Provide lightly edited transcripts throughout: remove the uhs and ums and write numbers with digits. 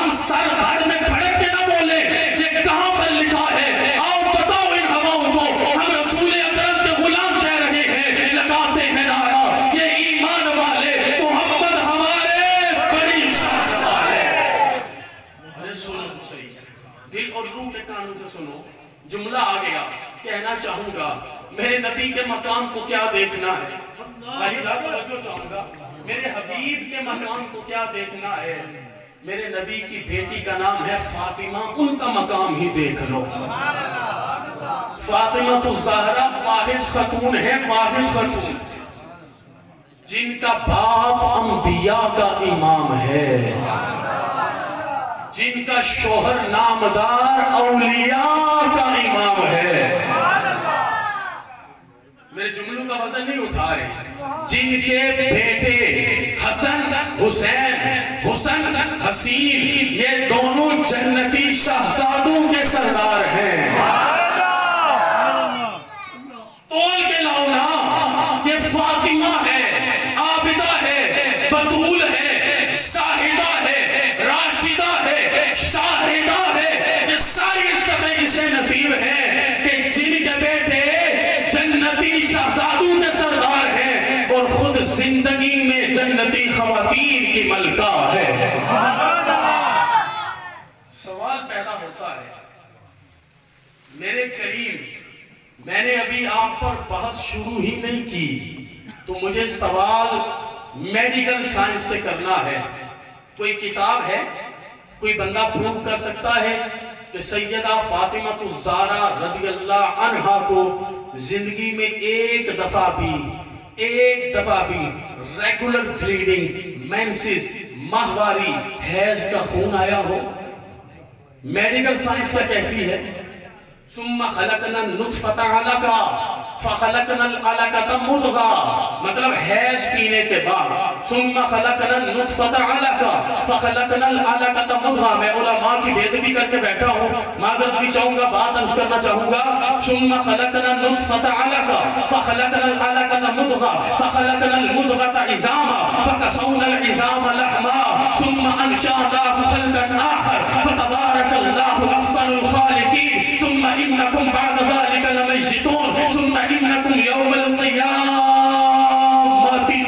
ہم سر گھر میں کھڑے کے نہ بولے یہ کہاں پر لکھا ہے، آؤ بتاؤ ان ہواؤں کو، ہم رسول اکرم کے غلام کہہ رہے ہیں، لگاتے ہیں نعرہ یہ ایمان والے محمد ہمارے بڑی شان والے۔ ارے سنو صحیح، دل اور روح کے کانوں سے سنو، جملہ آ گیا، کہنا چاہوں گا میرے نبی کے مقام کو کیا دیکھنا ہے، بھائی توجہ چاہوں گا، میرے حبیب کے مقام کو کیا دیکھنا ہے، میرے نبی کی بیٹی کا نام ہے فاطمہ، ان کا مقام ہی دیکھ لو۔ فاطمہ تو زہرا واحد خاتون ہے، واحد خاتون، جن کا باپ انبیاء کا امام ہے، جن کا شوہر نامدار اولیاء کا امام ہے۔ میرے جملوں کا وزن نہیں اٹھا رہے، جن کے بیٹے حسن حسین حسین یہ دونوں جنتی شہزادوں کے سردار ہیں۔ تول کے لاؤنا یہ فاطمہ ہے، عابدہ ہے، بطول ہے، زاہدہ ہے، راشدہ ہے، شاہدہ ہے، یہ ساری عزتیں اسے نصیب ہیں کہ جن کے بیٹے جنتی شہزادوں کے سردار ہیں اور خود زندگی میں جنتی خواتین کی ملکہ ہے۔ سوال پیدا ہوتا ہے میرے کریم، میں نے ابھی آپ پر بحث شروع ہی نہیں کی تو مجھے سوال میڈیکل سائنس سے کرنا ہے، کوئی کتاب ہے، کوئی بندہ پروف کر سکتا ہے کہ سیدہ فاطمہ الزہرا رضی اللہ عنہا کو زندگی میں ایک دفعہ بھی ریگولر بلیڈنگ، مینسز، ماہواری، حیض کا خون آیا ہو؟ میڈیکل سائنس کیا کہتی ہے؟ ثم خلقنا النطفة علقة فخلقنا العلقة مضغة، مطلب حیض پینے کے بعد ثم خلقنا النطفة علقة فخلقنا العلقة مضغة۔ میں علماء کی بے ادبی کر کے بیٹھا ہوں، معذرت بھی چاہوں گا، بات عرض کرنا چاہوں گا۔ ثم خلقنا النطفة علقة فخلقنا العلقة مضغة فخلقنا المضغة عظاما فكسونا العظام لحما ثم انشأناه خلقا آخر فتبارك الله أحسن الخالقين ثم إنكم بعد ذلك لميتون ثم إنكم يوم القيامة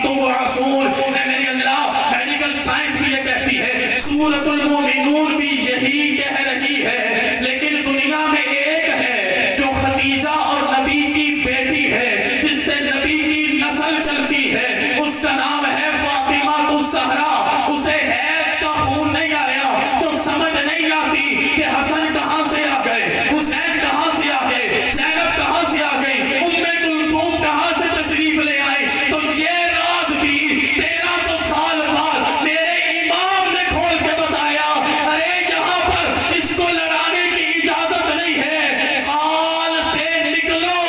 تبعثون۔ میرے اللہ میڈیکل سائنس بھی یہ کہتی ہے، سورۃ المومنون بھی یہی کہہ رہی ہے، لیکن دنیا میں ایک ہے جو خدیجہ اور نبی کی بیٹی ہے، جس سے نبی کی نسل چلتی ہے، اس کا نام ہے فاطمہ الزہرا۔ اسے حیض کا خون نہیں آیا تو سمجھ نہیں آتی کہ حسن کہاں سے آ گئے، حسین کہاں سے آ گئے، زینب کہاں سے آ گئی، ام کلثوم کہاں سے تشریف لے آئے۔ تو یہ راز بھی 1300 سال بعد میرے امام نے کھول کے بتایا، ارے یہاں پر اس کو لڑانے کی اجازت نہیں ہے، قال سے نکلو۔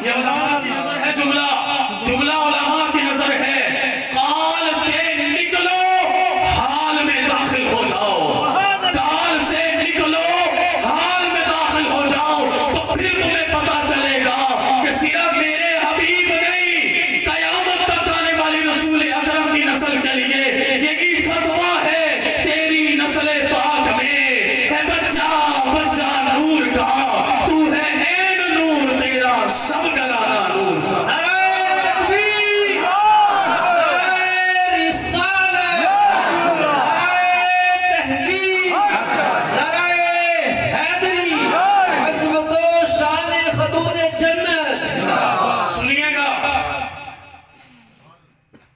یہ علماء کی نظر ہے، جملہ علماء کی نظر ہے، قال سے نکلو، حال میں داخل ہو جاؤ، قال سے نکلو، حال میں داخل ہو جاؤ، تو پھر تمہیں پتا چلے گا کہ صرف میرے حبیب نہیں، قیامت تک آنے والی رسول اکرم کی نسل کے لیے یہی فتویٰ ہے تیری نسل پاک میں اے بچہ نور کا، تو ہے عین نور، تیرا سب جلانا نور کا۔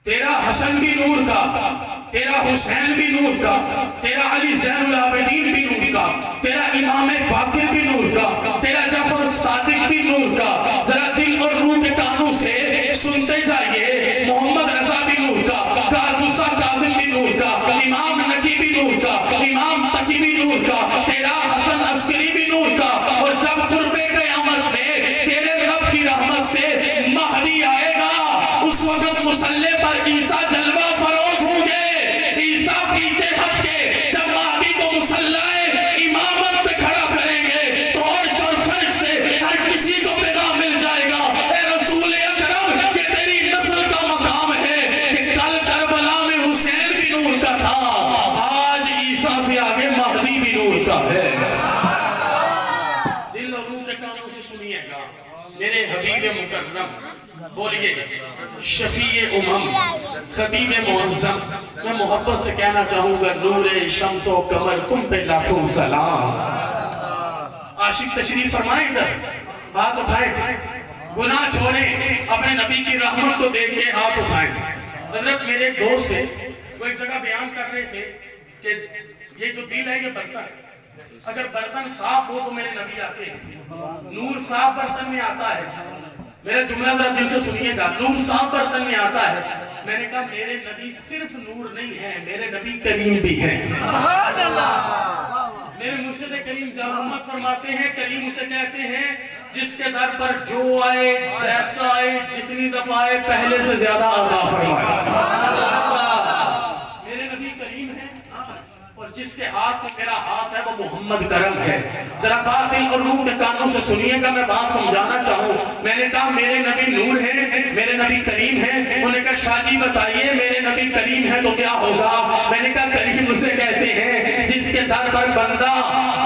تیرا حسن بھی نور کا، تیرا حسین بھی نور کا، تیرا علی زین العابدین بھی نور کا، تیرا امام باقر بھی نور کا، تیرا جعفر صادق بھی نور کا۔ ذرا دل اور روح کے کانوں سے سنتے جائیے، محمد رضا بھی نور کا، کارگوسا کاظم بھی نور کا، امام نکی بھی نور کا، امام تقی بھی نور کا، تیرا حسن عسکری بھی نور کا۔ اور جب قرب قیامت میں تیرے رب کی رحمت سے مہدی آئے گا، اس وقت مسلح پر عیسیٰ جلوہ فروز ہوں گے، عیسیٰ پیچھے ہٹ کے جب مہدی کو مسلح امامت پہ کھڑا کریں گے تو عرش اور فرش سے ہر کسی کو پیغام مل جائے گا، اے رسول اکرم کہ تیری نسل کا مقام ہے کہ کل کربلا میں حسین بھی نور کا تھا، آج عیسیٰ سے حبیب مکرم، بولیے شفیع امم، خطیب معظم، میں محبت سے کہنا چاہوں گا نور شمس و قمر تم پہ لاکھوں سلام۔ عاشق تشریف فرمائیں ادھر، ہاتھ اٹھائیں، گناہ چھوڑیں، اپنے نبی کی رحمت کو دیکھ کے ہاتھ اٹھائیں۔ حضرت میرے دوست ہیں، وہ ایک جگہ بیان کر رہے تھے کہ یہ جو دل ہے یہ برتن ہے، اگر برتن صاف ہو تو میرے نبی آتے ہیں، نور صاف برتن میں آتا ہے۔ میرا جملہ ذرا دل سے سنیے گا، نور صاف برتن میں آتا ہے۔ میں نے کہا میرے نبی صرف نور نہیں ہے، میرے نبی کریم بھی ہیں۔ میرے مرشد کریم ضیاء الرحمت فرماتے ہیں، کریم اسے کہتے ہیں جس کے در پر جو آئے، جیسا آئے، جتنی دفعہ آئے، پہلے سے زیادہ عطا فرمائے۔ میرے نبی کریم ہیں، اور جس کے ہاتھ میں میرا ہاتھ ہے وہ محمد کرم ہے۔ ذرا باطل اور روح کے کانوں سے سنیے گا، میں بات سمجھانا چاہوں۔ میں نے کہا میرے نبی نور ہیں، میرے نبی کریم ہیں۔ انہوں نے کہا شاہ جی بتائیے میرے نبی کریم ہیں تو کیا ہوگا؟ میں نے کہا کریم اسے کہتے ہیں جس کے در پر بندہ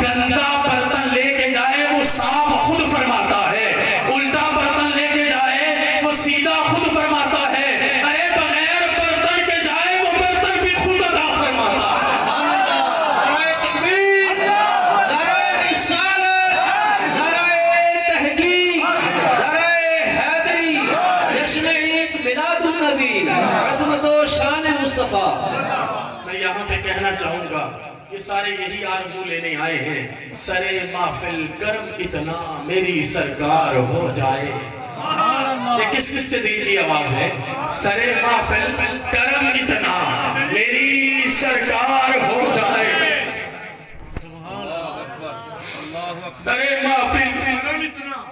گندا برتن لے کے جائے وہ صاف خود فرماتا ہے، الٹا برتن لے کے جائے وہ سیدھا خود فرماتا ہے، ارے بغیر برتن کے جائے وہ برتن بھی خود عطا فرماتا ہے۔ میں یہاں پہ کہنا چاہوں گا یہ سارے یہی آرزو لینے آئے ہیں، سرے محفل کرم اتنا میری سرکار ہو جائے۔ یہ کس کس کے دل کی آواز ہے؟ سرے محفل کرم اتنا میری سرکار ہو جائے، سرے محفل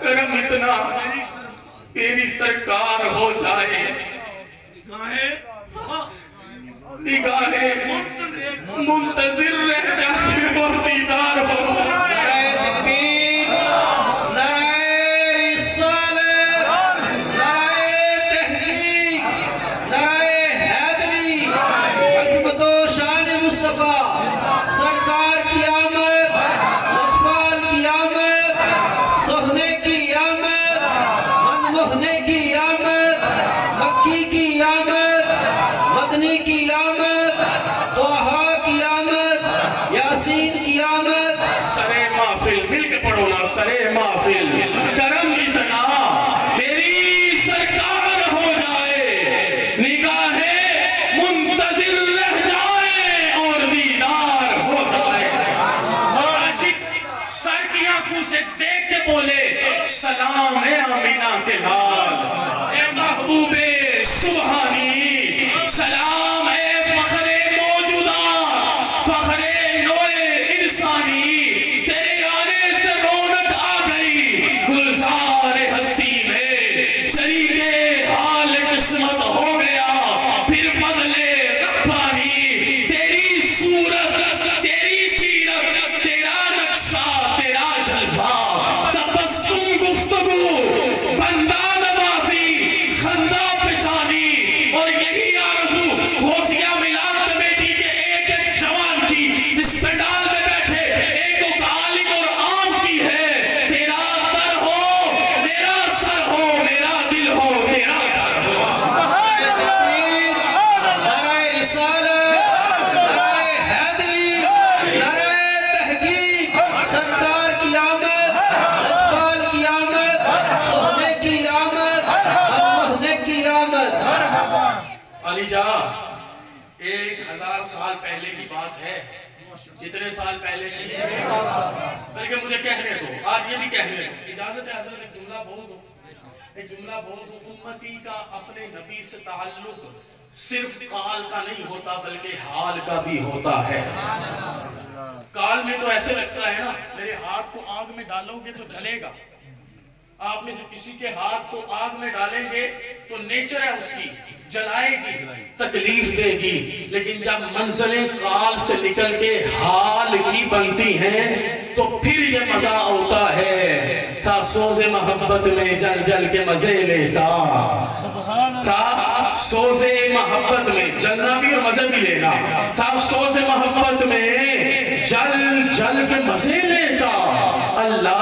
کرم اتنا میری سرکار ہو جائے، نگاہیں منتظر رہ جائے اور دیدار ہو جائے۔ نعرہ تکبیر، نعرہ رسالت، نعرہ تحقیق، نعرہ حیدری، عظمت و شان مصطفیٰ، سرکار کی آمد، لجپال کی آمد، سہنے کی آمد، منموہنے کی آمد، مکی کی آمد، مدنی کی آمد، طہا کی آمد، یاسین کی آمد۔ سرے محفل مل کے پڑھو نا، سرے محفل کرم اتنا میری سرکار ہو جائے، نگاہیں منتظر رہ جائے اور دیدار ہو جائے۔ عاشق سر کی آنکھوں سے دیکھ کے بولے سلام اے آمینہ کے لال، اے محبوب سبحانی، سلام اے فخر موجودات، فخر نوع انسانی، تیرے آنے سے رونق آ گئی گلزار ہستی میں، شریک حال قسمت ہو گیا پھر فضل ربانی، تیری صورت، تیری سیرت، تیرا نقشہ، تیرا جلوہ، تبسم گفتگو، بندہ نوازی، خندہ پیشانی، اور یہی آرزو غوثیہ میلاد کمیٹی کے ایک ایک جوان کی اس پنڈال میں بیٹھے ایک ایک عالم اور عام کی ہے، تیرا در ہو میرا سر ہو، میرا دل ہو تیرا در ہو۔ نعرہ تکبیر، نعرہ رسالت، نعرہ حیدری، نعرہ تحقیق، سرکار کی آمد، لجپال کی آمد، سہنے کی آمد، منموہنے کی آمد۔ علی جا 1000 سال پہلے کی بات ہے، جتنے سال پہلے کی ہے، بلکہ مجھے کہنے دو، آج یہ بھی کہنے دو، اجازت ہے حضرت ایک جملہ بول دو، ایک جملہ بول دو۔ امتی کا اپنے نبی سے تعلق صرف قال کا نہیں ہوتا بلکہ حال کا بھی ہوتا ہے۔ قال میں تو ایسے لگتا ہے نا میرے ہاتھ کو آگ میں ڈالو گے تو جلے گا، آپ میں سے کسی کے ہاتھ کو آگ میں ڈالیں گے تو نیچر ہے اس کی، جلائے گی، تکلیف دے گی، لیکن جب منزلیں قال سے نکل کے حال کی بنتی ہیں تو پھر یہ مزہ ہوتا ہے۔ تھا سوز محبت میں جل جل کے مزے لیتا، تھا سوز محبت میں جلنا بھی اور مزے بھی لینا، تھا سوز محبت میں جل جل کے مزے لیتا، اللہ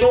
2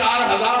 4000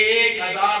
1000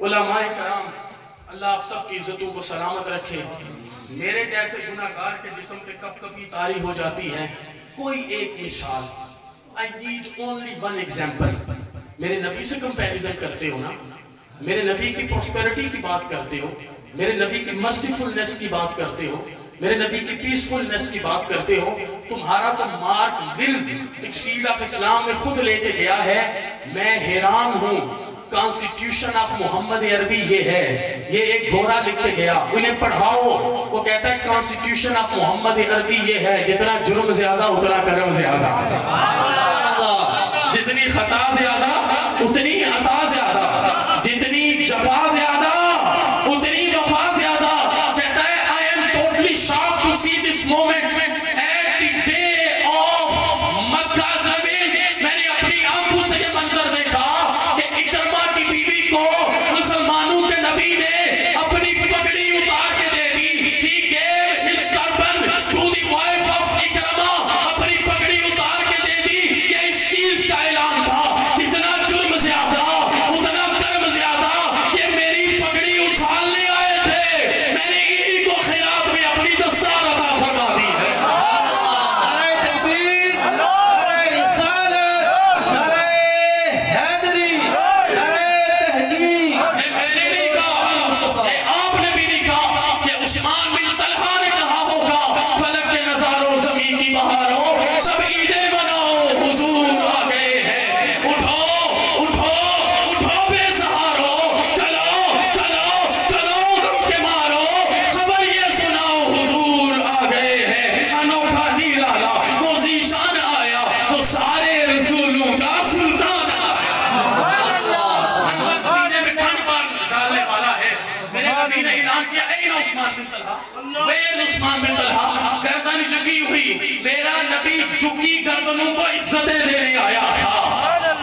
علماء کرام اللہ آپ سب کی عزتوں کو سلامت رکھے. میرے جیسے گناہگار کے جسم پہ کب کبھی طاری ہو جاتی ہے کوئی ایک مثال. I need only one example. میرے نبی سے کمپیریزن کرتے ہو نا, میرے نبی کی پروسپیرٹی کی بات کرتے ہو, میرے نبی کی مرسیفلنس کی بات کرتے ہو, میرے نبی کی پیسفلنس کی بات کرتے ہو. تمہارا تو مارک ولز ایک سیڈ آف اسلام میں خود لے کے گیا ہے. میں حیران ہوں, کانسٹیٹیوشن آف محمد عربی یہ ہے, یہ ایک گورا لکھ کے گیا, انہیں پڑھاؤ. وہ کہتا ہے کانسٹیٹیوشن آف محمد عربی یہ ہے, جتنا جرم زیادہ اتنا کرم زیادہ, جتنی خطا زیادہ اتنی عطا زیادہ, جتنی جفا زیادہ اتنی وفا زیادہ. کہتا ہے I am totally shocked to see this moment at the day of Makkah survey. میں نے اپنی آنکھوں سے یہ منظر دیکھا کہ اکرمہ کی بیوی کو مسلمانوں کے نبی نے اپنی پگڑی اتار کے دے دی. He gave his turban to the wife of اکرمہ, اپنی پگڑی اتار کے دے دی. یہ اس چیز کا اعلان تھا, جتنا جرم زیادہ اتنا کرم زیادہ. یہ میری پگڑی اچھالنے آئے تھے, میں نے انہی کو خیرات میں اپنی دستار عطا فرما دی ہے. نعرہ تکبیر, نعرہ رسالت, نعرہ حیدری, نعرہ تحقیق. یہ میں نے نہیں کہا, یہ آپ نے بھی نہیں کہا, یہ عثمان بن طلحہ نے کہا ہوگا. فلک کے نظاروں زمین کی بہاروں سب عیدیں مناؤ, حضور آ گئے ہیں. اٹھو اٹھو اٹھو بے سہارو, چلو چلو چلو غم کے مارو, خبر یہ سناؤ حضور آ گئے ہیں. انوکھا نیرالا وہ ذیشان آیا, وہ سارے رسولوں کا سلطان آیا. انور سینے میں ٹھنڈ پر ڈالنے والا ہے. میرے نبی نے اعلان کیا, این عثمان بن طلحہ, ویر عثمان بن طلحہ. گردن جھکی ہوئی, میرا نبی جھکی گردنوں کو عزتیں دینے آیا تھا,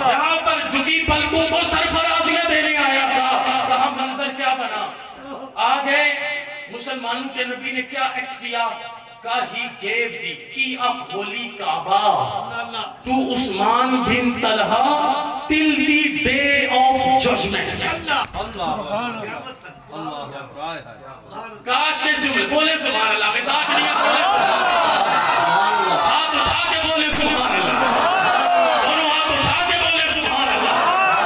یہاں پر جھکی پلکوں کو سرفرازیاں دینے آیا تھا. کہا منظر کیا بنا, آگے مسلمانوں کے نبی نے کیا ایکٹ کیا. کہا he gave the key of holy Kaaba to Usman bin Talha till the day of judgment. کاش کے جملے بولے سبحان اللہ, مزاق نہیں ہے, بولے سبحان اللہ. ہاتھ اٹھا کے بولے سبحان اللہ, دونوں ہاتھ اٹھا کے بولے سبحان اللہ.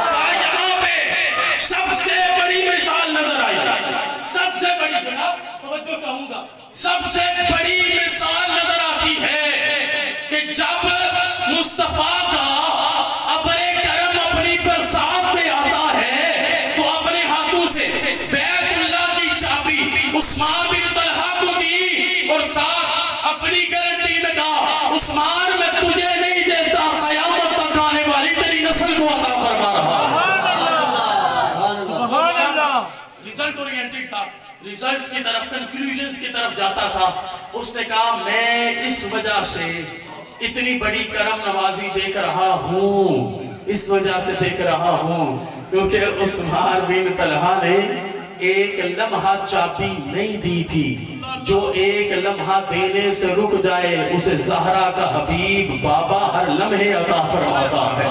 کہا یہاں پہ سب سے بڑی مثال نظر آئی, سب سے بڑی, جناب توجہ چاہوں گا, سب سے بڑی مثال نظر آتی ہے کہ جب مصطفیٰ کا اپنے کرم اپنی برسات پہ آتا ہے تو اپنے ہاتھوں سے بیت اللہ کی چابی عثمان بن طلحہ کو دی, اور ساتھ اپنی گارنٹی میں کہا عثمان میں تجھے نہیں دیتا, قیامت تک آنے والی تیری نسل کو عطا فرما رہا. سبحان اللہ. ریزلٹ اورینٹڈ تھا, ریزلٹس کی طرف, کنکلوژنز کی طرف جاتا تھا. اس نے کہا میں اس وجہ سے اتنی بڑی کرم نوازی دیکھ رہا ہوں, اس وجہ سے دیکھ رہا ہوں کیونکہ عثمان بن طلحہ نے ایک لمحہ چابی نہیں دی تھی. جو ایک لمحہ دینے سے رک جائے اسے زہرا کا حبیب بابا ہر لمحے عطا فرماتا ہے.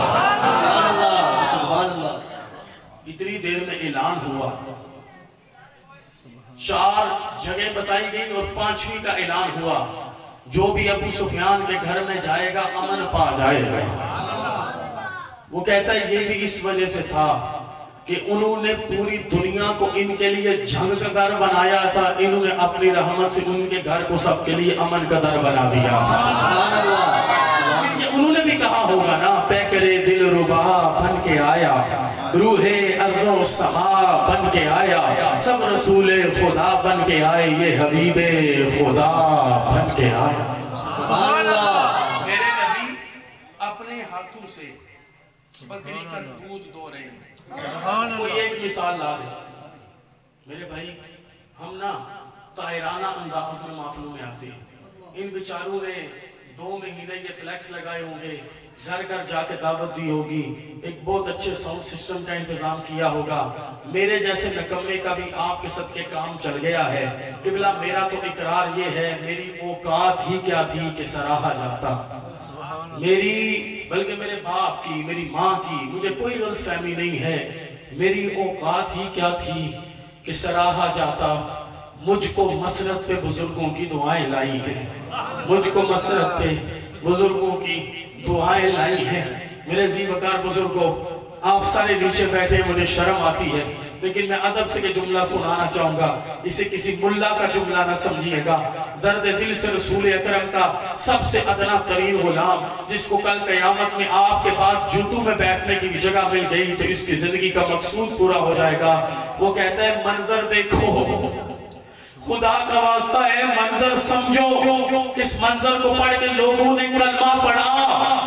اتنی دیر میں اعلان ہوا, 4 جگہ بتائی گئی اور 5ویں کا اعلان ہوا, جو بھی ابو سفیان کے گھر میں جائے گا امن پا جائے گا. وہ کہتا ہے یہ بھی اس وجہ سے تھا کہ انہوں نے پوری دنیا کو ان کے لیے جنگ کا در بنایا تھا, انہوں نے اپنی رحمت سے ان کے گھر کو سب کے لیے امن کا در بنا دیا تھا. یہ انہوں نے بھی کہا ہوگا نا, پیکرے دل ربا بن کے آیا, روح ارض و سما بن کے آیا, سب رسول خدا بن کے آئے, یہ حبیب خدا بن کے آیا. میرے نبی اپنے ہاتھوں سے بکری کا دودھ دو رہے ہیں. کوئی ایک مثال لا دے. میرے بھائی ہم نا طائرانہ انداز میں محفلوں میں آتے ہیں. ان بیچاروں نے 2 مہینے یہ فلیکس لگائے ہوں گے, گھر گھر جا کے دعوت دی ہوگی, ایک بہت اچھے ساؤنڈ سسٹم کا انتظام کیا ہوگا. میرے جیسے نکمے کا بھی آپ کے صدقے کام چل گیا ہے. قبلہ میرا تو اقرار یہ ہے, میری اوقات ہی کیا تھی کہ سراہا جاتا. میری بلکہ میرے باپ کی, میری ماں کی مجھے کوئی غلط فہمی نہیں ہے میری اوقات ہی کیا تھی کہ سراہا جاتا، مجھ کو مسرت پہ بزرگوں کی دعائیں لائی ہیں، مجھ کو مسرت پہ بزرگوں کی دعائیں لائی ہیں۔ میرے عزیز وقار بزرگوں، آپ سارے نیچے بیٹھے، مجھے شرم آتی ہے، لیکن میں ادب سے کہ جملہ سنانا چاہوں گا، اسے کسی ملا کا جملہ نہ سمجھیے گا۔ درد دل سے رسول اکرم کا سب سے ادنا ترین غلام، جس کو کل قیامت میں آپ کے بعد جوتوں میں بیٹھنے کی جگہ مل گئی تو اس کی زندگی کا مقصود پورا ہو جائے گا۔ وہ کہتا ہے منظر دیکھو، خدا کا واسطہ ہے منظر سمجھو، اس منظر کو پڑھ کے لوگوں نے کلمہ پڑھا،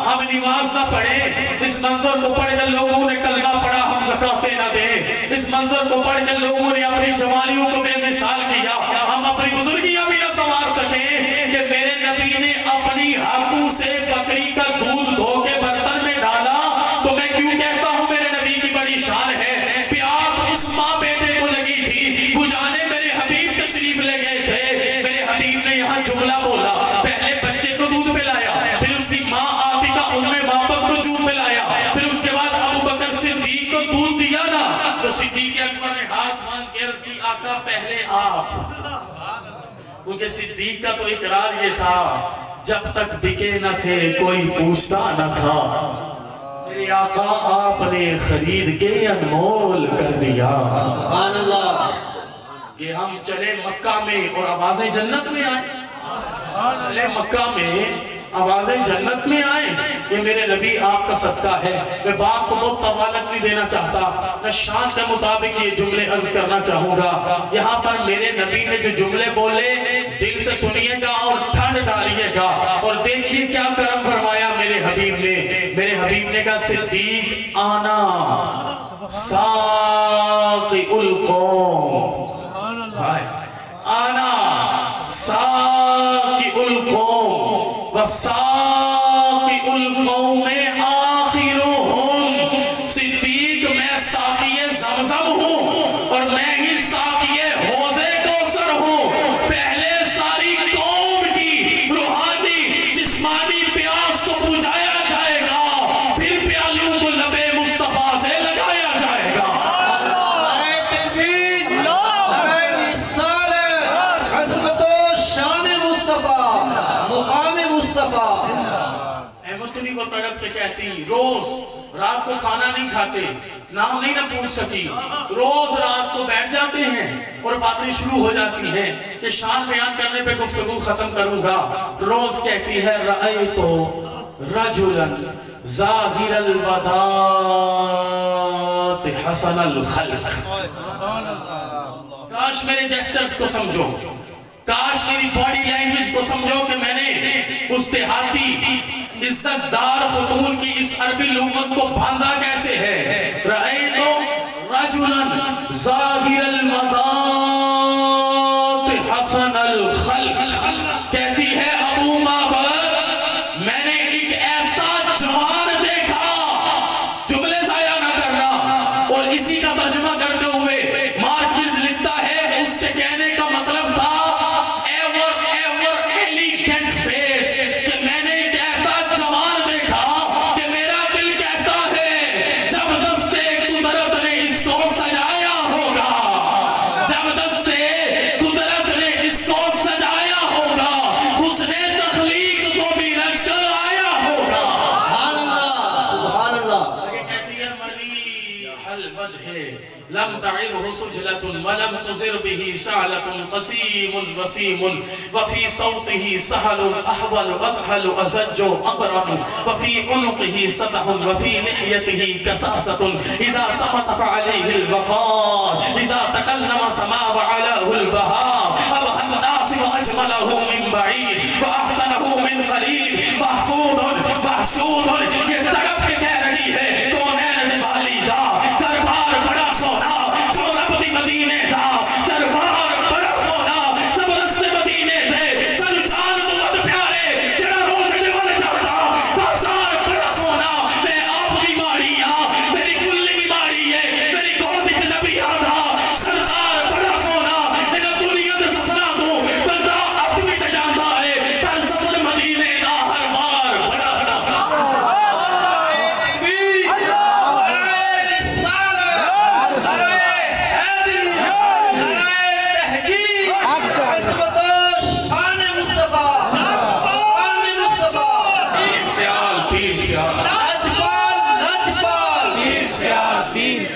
ہم نماز نہ پڑھیں، اس منظر کو پڑھ کے لوگوں نے کلمہ پڑھا، ہم زکاتیں نہ دیں، اس منظر کو پڑھ کے لوگوں نے اپنی جوانیوں کو بے مثال کیا، ہم اپنی بزرگیاں بھی نہ سنوار سکیں کہ میرے نبی نے اپنی ہاتھوں سے بکری کا دودھ دھو کے برتن میں ڈالا، تو میں کیوں کہتا ہوں میرے نبی کی بڑی شان ہے۔ پیاس اس ماں بیٹے کو لگی تھی، بجھانے میرے حبیب تشریف لے گئے تھے، میرے حبیب نے یہاں جملہ بولا، پہلے بچے کو دودھ پلایا، پھر اس کی ماں عاتقہ ام بابک کو دودھ پلایا، پھر اس کے بعد ابو بکر صدیق کو دودھ دیا نا، تو صدیق اکبر نے ہاتھ مانگ کے عرض کی آقا پہلے آپ، کیونکہ صدیق کا تو اقرار یہ تھا جب تک بکے نہ تھے کوئی پوچھتا نہ تھا، میرے آقا آپ نے خرید کے انمول کر دیا۔ سبحان اللہ۔ کہ ہم چلے مکہ میں اور آوازیں جنت میں آئیں، چلے مکہ میں آوازیں جنت میں آئیں، یہ میرے نبی آپ کا صدقہ ہے۔ میں بات کو بہت طوالت نہیں دینا چاہتا، میں شان کے مطابق یہ جملے عرض کرنا چاہوں گا۔ یہاں پر میرے نبی نے جو جملے بولے دل سے سنیے گا اور ٹھنڈ ڈالیے گا، اور دیکھیے کیا کرم فرمایا میرے حبیب نے۔ میرے حبیب نے کہا صدیق آنا ساقی القوم، آنا ساقی القوم وساقی القوم آخرهم، صدیق میں ساقی زمزم ہوں اور میں ہی ساقی حوض کوثر ہوں، پہلے ساری قوم کی روحانی جسمانی پیاس کو بجھایا جائے گا، پھر پیالوں کو لب مصطفیٰ سے لگایا جائے گا۔ نعرہ تکبیر، نعرہ رسالت، عظمت و شان مصطفیٰ، مقام مصطفیٰ۔ احمد تو نہیں وہ تڑپ کے کہتی روز رات کو کھانا نہیں کھاتے، نام نہیں نہ پوچھ سکی، روز رات کو بیٹھ جاتے ہیں اور باتیں شروع ہو جاتی ہیں کہ شان بیان کرنے پہ گفتگو ختم کروں گا۔ روز کہتی ہے رأیتو رجلا ظاہر الوداعت حسن الخلق، کاش میرے جیسچرز کو سمجھو، کاش میری باڈی لینگویج کو سمجھو کہ میں نے اس دیہاتی عزت دار خاتون کی اس عربی لغت کو باندھا کیسے ہے۔ رأیتو رجلا ظاہر الوداعت حسن الخلق، کہتی ہے ابو مابد میں نے ایک ایسا جوان دیکھا، جملے ضائع نہ کرنا، اور اسی کا ترجمہ کرتے ہوئے مارک ویلز لکھتا ہے اس کے کہنے کا مطلب تھا ایلیگنٹ فیس، کہ میں نے ایک ایسا جوان دیکھا کہ میرا دل کہتا ہے جب دستے قدرت نے اس کو سجایا ہوگا، جب دستے قدرت نے اس کو سجایا ہوگا، اس نے تخلیق کو بھی لشکر آیا ہوگا۔ سبحان اللہ، سبحان اللہ۔ آگے کہتی ہے ملیح الوجہ لم تعبه سجلة ولم تزر به سعلة قسيم وسيم، وفي صوته سهل أحول أكحل أزج أقرب، وفي عنقه سطح وفي لحيته كساسة، إذا سقط فعليه البقاء، إذا تكلم سما وعلاه البهاء، أبهى الناس وأجمله من بعيد وأحسنه من قريب، محفوظ محشود، یہ تڑپ کے کہہ رہی ہے کونین والی دا، دربار بڑا سونا سورب دی مدینے دا، دربار بڑا سونا سب رستے مدینے دے، سلطان محمد پیارے جڑا روز دے والے جاتا، بازار بڑا سونا، میں آپ بیماریاں میری کلی بیماری ہے، میری گودچ نبی آدھا، سرکار بڑا سونا، لیکن دنیا دے سفرہ دوں بندہ اب بھی تے جاندہ ہے، پر سفر مدینے دا ہر بار بڑا سونا۔ تکبیر، نعرہ رسالت،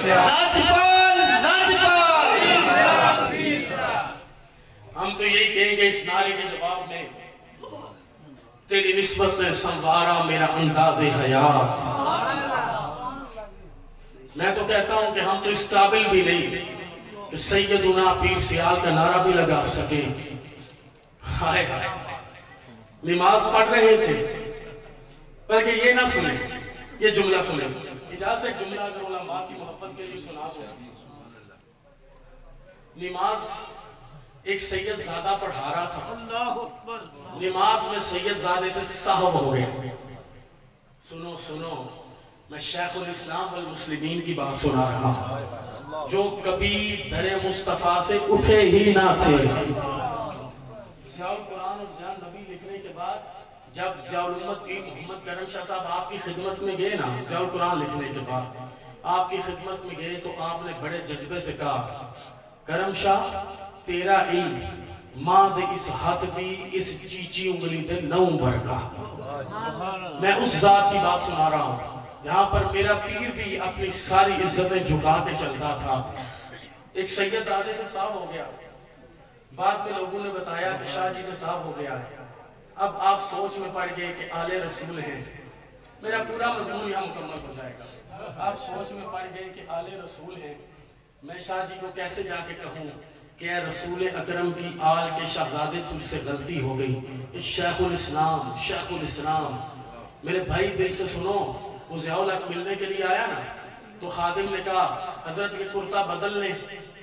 لاجپال لاجپال ہم تو یہی کہیں گے اس نعرے کے جواب میں، تیری نسبت سے سنوارا میرا انداز حیات۔ میں تو کہتا ہوں کہ ہم تو اس قابل بھی نہیں کہ سیدنا پیر سیال کا نعرہ بھی لگا سکے۔ ہائے ہائے، نماز پڑھ رہے تھے بلکہ یہ نہ سنیں، یہ جملہ سنیں۔ اجازت ایک جملہ اگر علماء کی محبت کے لیے سنا دو۔ نماز ایک سید زادہ پڑھا رہا تھا، نماز میں سید زادے سے سہو ہو گیا۔ سنو سنو، میں شیخ الاسلام والمسلمین کی بات سنا رہا ہوں، جو کبھی در مصطفیٰ سے اٹھے ہی نہ تھے۔ ضیاء القرآن اور ضیاء النبی لکھنے کے بعد جب ضیاء الامت پیر محمد کرم شاہ صاحب آپ کی خدمت میں گئے نا، ضیاء القرآن لکھنے کے بعد آپ کی خدمت میں گئے تو آپ نے بڑے جذبے سے کہا، کرم شاہ تیرا علم ماں دے اس ہاتھ بھی اس چیچی انگلی دے نو برکا۔ میں اس ذات کی بات سنا رہا ہوں جہاں پر میرا پیر بھی اپنی ساری عزتیں جھکا کے چلتا تھا۔ ایک سید زادے سے صاحب ہو گیا، بعد میں لوگوں نے بتایا کہ شاہ جی سے صاحب ہو گیا ہے۔ اب آپ سوچ میں پڑ گئے کہ آل رسول ہیں، میرا پورا مضمون یہاں مکمل ہو جائے گا۔ آپ سوچ میں پڑ گئے کہ آل رسول ہیں، میں شاہ جی کو کیسے جا کے کہوں کہ اے رسول اکرم کی آل کے شہزادے تجھ سے غلطی ہو گئی۔ شیخ الاسلام، شیخ الاسلام، میرے بھائی دل سے سنو، وہ ضیاء الحق ملنے کے لیے آیا نا تو خادم نے کہا حضرت کے کرتا بدل لیں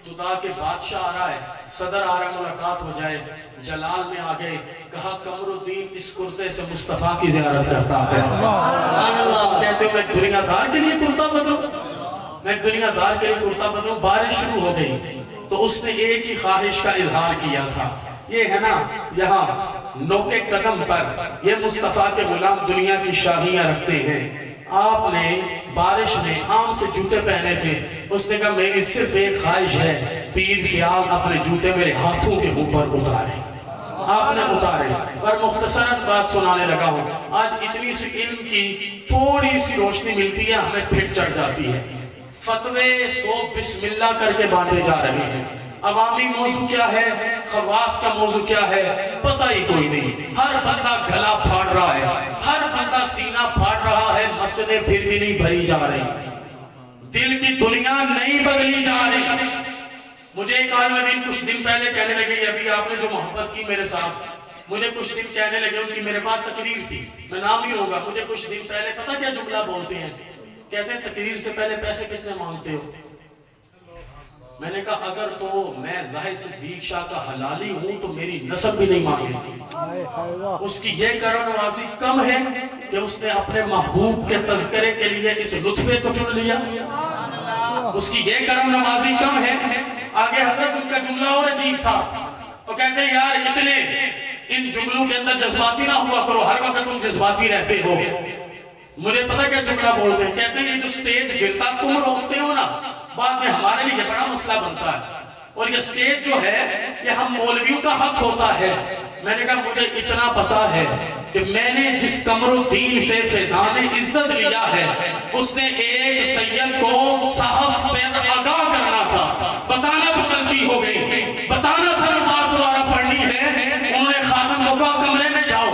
تو تاکہ بادشاہ آ رہا ہے، صدر آ رہا ہے، ملاقات ہو جائے۔ جلال میں آگئے، کہا قمر الدین اس کرتے سے مصطفیٰ کی زیارت کرتا ہے۔ کہتے ہو میں دنیا دار کے لیے کرتا بدلوں، میں دنیا دار کے لیے کرتا بدلوں۔ بارش شروع ہو گئی تو اس نے ایک ہی خواہش کا اظہار کیا تھا، یہ ہے نا یہاں نوکے قدم پر یہ مصطفیٰ کے غلام دنیا کی شاہیاں رکھتے ہیں۔ آپ نے بارش میں عام سے جوتے پہنے تھے، اس نے کہا میری صرف ایک خواہش ہے، پیر سیال اپنے جوتے میرے ہاتھوں کے اوپر اتارے۔ آپ نے اتارے اور مختصر بات سنانے لگا ہوں۔ آج اتنی سی علم کی تھوڑی سی روشنی ملتی ہے، ہمیں پھٹ چڑھ جاتی ہے۔ فتوے سو بسم اللہ کر کے بانٹے جا رہے ہیں۔ عوامی موضوع کیا ہے، خواص کا موضوع کیا ہے، پتہ ہی کوئی نہیں۔ ہر بندہ گلا پھاڑ رہا ہے، ہر بندہ سینہ پھاڑ رہا ہے، مسجدیں پھر بھی نہیں بھری جا رہی، دل کی دنیا نہیں بدلی جا رہی۔ مجھے ایک عالم دین کچھ دن پہلے کہنے لگے، ابھی آپ نے جو محبت کی میرے ساتھ، مجھے کچھ دن کہنے لگے، ان کی میرے بعد تقریر تھی، میں نام نہیں ہوگا، مجھے کچھ دن پہلے پتہ کیا جملہ بولتے ہیں، کہتے ہیں تقریر سے پہلے پیسے کتنے مانگتے ہو؟ میں نے کہا اگر تو میں زاہد صدیق شاہ کا حلالی ہوں تو میری نسب بھی نہیں مانگے۔ اس کی یہ کرم نوازی کم ہے کہ اس نے اپنے محبوب کے تذکرے کے لیے اس لطفے کو چن لیا، اس کی یہ کرم نوازی کم ہے۔ آگے حضرت ان کا جملہ اور عجیب تھا، وہ کہتے ہیں یار اتنے ان جملوں کے اندر جذباتی نہ ہوا کرو، ہر وقت تم جذباتی رہتے ہو۔ مجھے پتہ کیا جملہ بولتے ہیں، کہتے ہیں یہ جو سٹیج گرتا تم روکتے ہو نا، بعد میں ہمارے لیے بڑا مسئلہ بنتا ہے، اور یہ سٹیج جو ہے یہ ہم مولویوں کا حق ہوتا ہے۔ میں نے کہا مجھے اتنا پتا ہے کہ میں نے جس قمر الدین سے فیضان عزت لیا ہے، اس نے ایک سید کو صاحب پہ آگاہ کرنا تھا، بتانا تو غلطی ہو گئی، بتانا تھا نماز دوبارہ پڑھنی ہے۔ انہوں نے خاتم کو کہا کمرے میں جاؤ،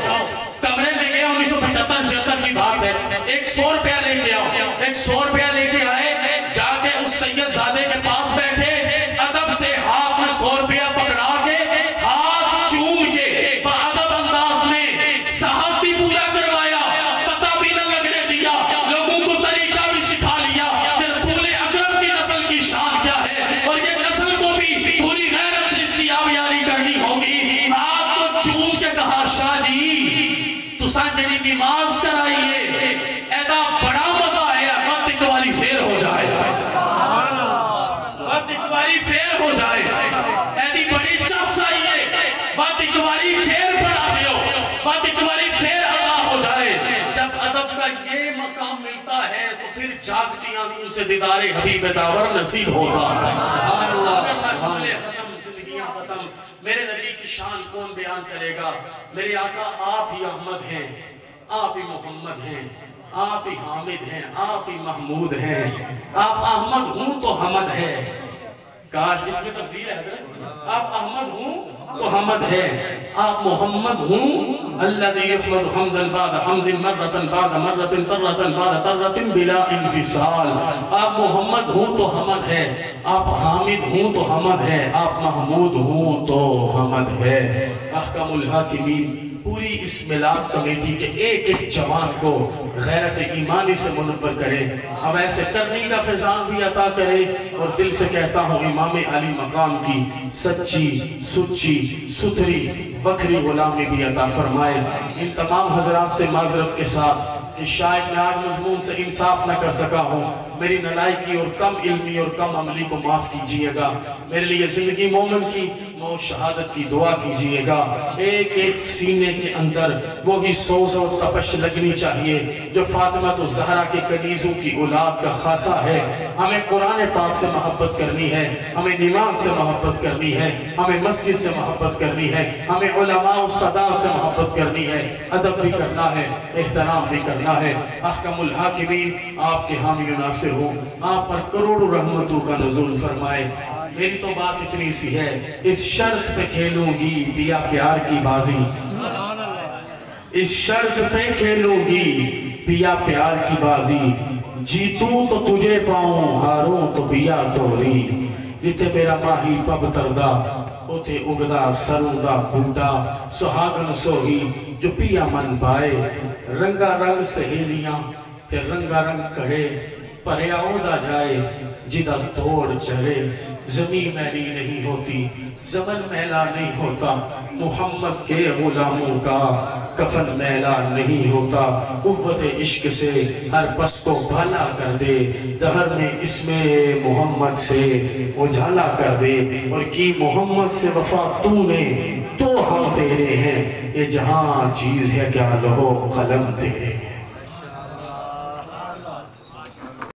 کمرے میں گیا، 1975-76 کی بات ہے، 100 روپیہ لے کے آؤ، 100 روپیہ لے کے آئے، جا کے اس سید زادے کے پاس بیٹھے، ادب سے ہاتھ میں 100 روپیہ پکڑا کے ہاتھ چوم کے بادب انداز میں صاحب بھی پورا کروایا، پتہ بھی نہ لگنے دیا، لوگوں کو طریقہ بھی سکھا لیا کہ رسول اکرم کی نسل کی شان کیا ہے، اور یہ نسل کو بھی پوری غیرت سے اس کی آبیاری کرنی ہوگی۔ ہاتھ کو چوم کے کہا شاہ جی تساں جڑی نماز کرائیے ایدہ بڑا مزہ آیا، وقت ایک والی فیر ہو جائے، وقت ایک والی فیر ہو جائے، ایدی بڑی چس آئیے، وقت ایک والی فیر بڑھا دیو، وقت ایک والی فیر عطا ہو جائے۔ جب ادب کا یہ مقام ملتا ہے تو پھر جاگتی آنکھوں سے دیدار حبیب داور نصیب ہوتا ہے۔ جملے ختم، زندگیاں ختم، میرے نبی کی شان کون بیان کرے گا؟ میرے آقا آپ ہی احمد ہیں، آپ ہی محمد ہیں، آپ ہی حامد ہیں، آپ ہی محمود ہیں، آپ احمد ہوں تو حمد ہے۔ کاش اس میں تفصیل ہے حضرت، آپ احمد ہوں تو حمد ہے، آپ محمد ہوں الذی یحمد حمدا بعد حمد مرۃ بعد مرۃ ترۃ بعد ترۃ بلا انفصال۔ آپ محمد ہوں تو حمد ہے، آپ حامد ہوں تو حمد ہے، آپ محمود ہوں تو حمد ہے۔ احکم الحاکمین پوری اس میلاد کمیٹی کے ایک ایک جوان کو غیرت ایمانی سے منور کرے، اب ایسے کرنے کا فیضان بھی عطا کرے، اور دل سے کہتا ہوں امام علی مقام کی سچی سچی ستھری وکھری غلامی بھی عطا فرمائے۔ ان تمام حضرات سے معذرت کے ساتھ کہ شاید میں آج مضمون سے انصاف نہ کر سکا ہوں، میری نالائکی اور کم علمی اور کم عملی کو معاف کیجئے گا، میرے لیے زندگی مومن کی موت شہادت کی دعا کیجئے گا۔ ایک ایک سینے کے اندر وہی سوز اور تپش لگنی چاہیے جو فاطمہ تو زہرا کے کنیزوں کی اولاد کا خاصہ ہے۔ ہمیں قرآن پاک سے محبت کرنی ہے، ہمیں نماز سے محبت کرنی ہے، ہمیں مسجد سے محبت کرنی ہے، ہمیں علماء و صداع سے محبت کرنی ہے، ادب بھی کرنا ہے، احترام بھی کرنا ہے۔ احکم الحاکمین آپ کے حامی و ناصر ہوں، آپ پر کروڑوں رحمتوں کا نزول فرمائے۔ میری تو بات اتنی سی ہے، اس شرط پہ کھیلوں گی پیا پیار کی بازی، اس شرط پہ کھیلوں گی پیا پیار کی بازی، جیتوں تو تجھے پاؤں ہاروں تو پیا توری، جتے میرا ماہی پب تردہ ہوتے اگدا سرودہ بھوٹا، سہاگن سوہی جو پیا من پائے، رنگا رنگ سہیلیاں تے رنگا رنگ کڑے، پریا اودا جائے جدہ توڑ چڑے، زمین میلی نہیں ہوتی زمن میلا نہیں ہوتا، محمد کے غلاموں کا کفن میلا نہیں ہوتا، قوت عشق سے ہر پس کو بھالا کر دے، دہر میں اس میں محمد سے اجالا کر دے، اور کی محمد سے وفا تو نے تو ہم تیرے ہیں، یہ جہاں چیز ہے کیا لہو قلم تیرے۔